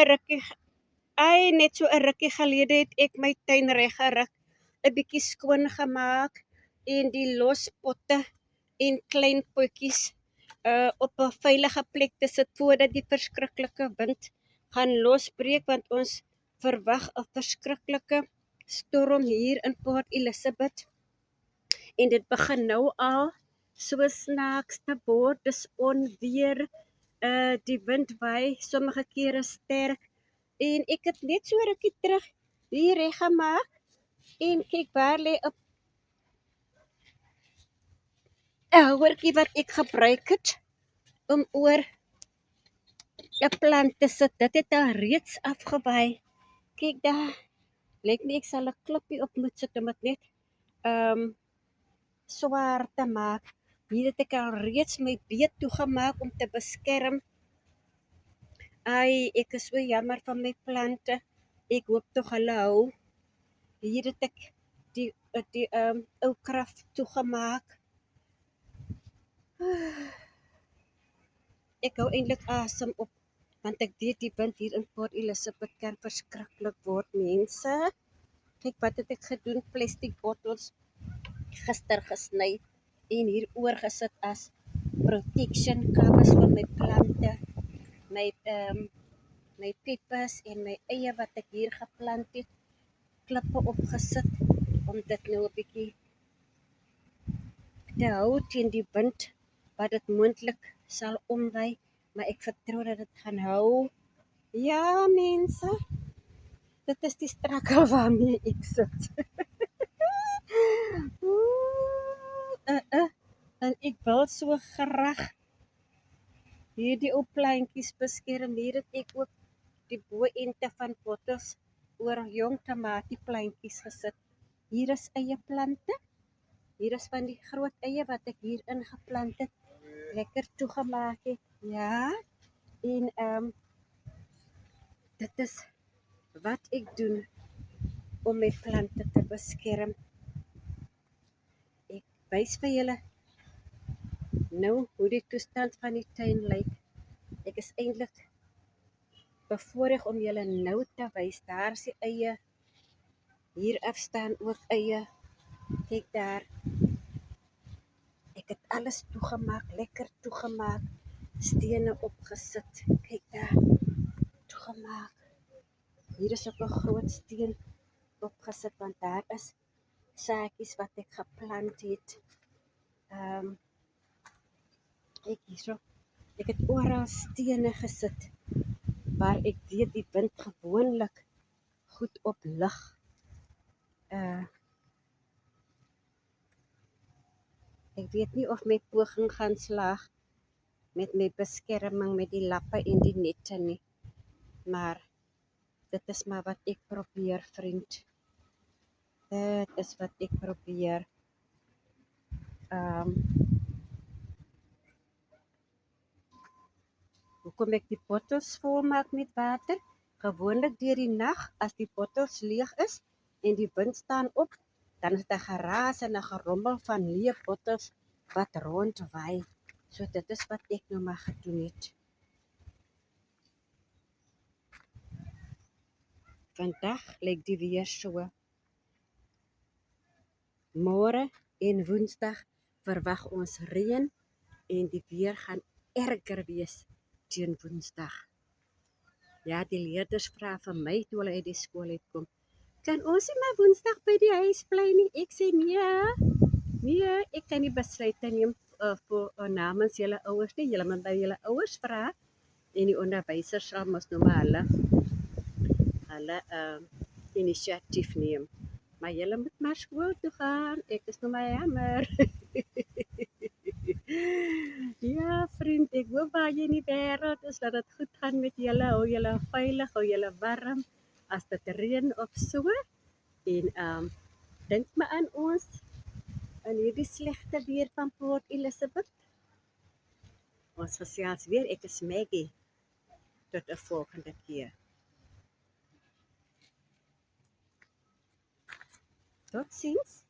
'n rukkie net so 'n rukkie gelede het ek my tuin reggerig, 'n bietjie skoon gemaak en die los potte en klein potjies op 'n veilige plek te sit voordat die verskriklike wind gaan losbreek, want ons verwag 'n verskriklike storm hier in Port Elizabeth. En dit begin nou al so snaaks te word. Dis onweer, die wind waai sommige kere sterk. En ek het net so rukkie terug hier reggemaak en kyk waar lê 'n houertjie wat ek gebruik het om oor 'n plant te sit. Dit het al reeds afgewaai. Kyk daar. Lyk nie ek sal 'n klippie op moet sit om dit net swaar te maak. Hier het ek al reeds my beet toegemaak om te beskerm. Ai, ek is so jammer van my plante. Ek hoop tog hulle hou. Hier het ek die ou kraf toegemaak. Ek hou eintlik asem op, want ek weet die wind hier in Port Elizabeth kan verskriklik word, mense. Kyk wat het ek gedoen, plastiek bottels gister gesny en hier oorgesit as protection covers vir my plante, my peppers en my eie wat ek hier geplant het, klippe opgesit om dit nou 'n bietjie te hou teen die wind wat dit moontlik sal omwaai, maar ek vertrou dat dit gaan hou. Ja, mense, dit is die struggle waarmee ek sit. En ek wil so graag hierdie ou plantjies beskerm. Hier het ek ook die bo-ente van bottels oor jong tomatieplantjies gesit. Hier is eie plante. Hier is van die groot eie wat ek hier ingeplant het. Lekker toegemaak het. Ja. En dit is wat ek doen om my plante te beskerm. Ek wys vir julle nou hoe die toestand van die tuin lyk. Ek is eintlik bevoorreg om julle nou te wys. Daar is die eie. Hier af staan ook eie. Kyk daar. Ek het alles toegemaak, lekker toegemaak. Stene opgesit. Kyk daar. Toegemaak. Hier is ook 'n groot steen opgesit, want daar is saadjies wat ek geplant het. Kyk hierso. Ek het oral stene gesit waar ek weet die wind gewoonlik goed op lig. Ek weet nie of my poging gaan slaag met my beskerming met die lappe en die nette nie. Maar dit is maar wat ek probeer, vriend. Dit is wat ek probeer. Hoekom ek die bottels volmaak met water? Gewoonlik deur die nag, as die bottels leeg is en die wind staan op, dan is daar geraas en 'n gerommel van leë bottels wat rondwaai. So dit is wat ek nou maar gedoen het. Vandag lyk die weer so. Môre en Woensdag verwag ons reën en die weer gaan erger wees teen Woensdag. Ja, die leerders vra vir my toe hulle uit die skool uitkom, kan ons nie maar Woensdag by die huis bly nie? Ek sê nee, ek kan nie besluite neem vir namens julle ouers nie. Julle moet by julle ouers vra en die onderwysers sal mos nou maar hulle inisiatief neem. Maar julle moet maar skool toe gaan. Ek is nou maar jammer. Ja, vriend, ek hoop waar jy in die wêreld is dat dit goed gaan met julle. Hou julle veilig, hou julle warm as dit reën of so. En dink maar aan ons in hierdie slegte weer van Port Elizabeth. Ons gesels weer. Ek is Maggie. Tot 'n volgende keer. Totsiens.